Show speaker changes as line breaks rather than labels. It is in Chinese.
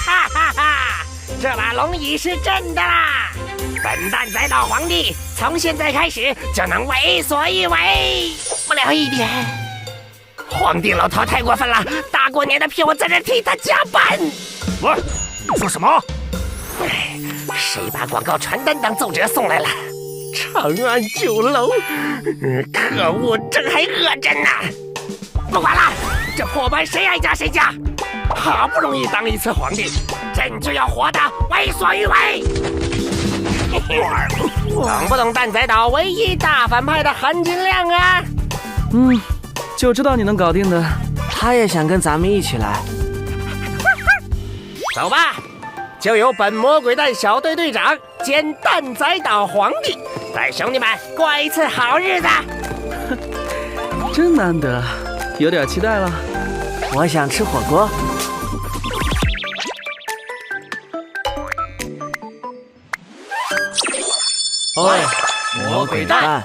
哈哈哈！这把龙椅是真的啦！笨蛋宰岛皇帝从现在开始就能为所欲为。不了一点，皇帝老头太过分了！大过年的骗我在这替他加班。
喂，你说什么？
谁把广告传单当奏折送来了？长安酒楼，可恶，这还饿着呢！不管了，这破班谁爱加谁加。好不容易当一次皇帝，朕就要活得为所欲为。懂不懂蛋仔岛唯一大反派的含金量啊？
就知道你能搞定的。
他也想跟咱们一起来。
走吧，就由本魔鬼蛋小队队长兼蛋仔岛皇帝带兄弟们过一次好日子。
真难得，有点期待了。
我想吃火锅。
魔鬼蛋。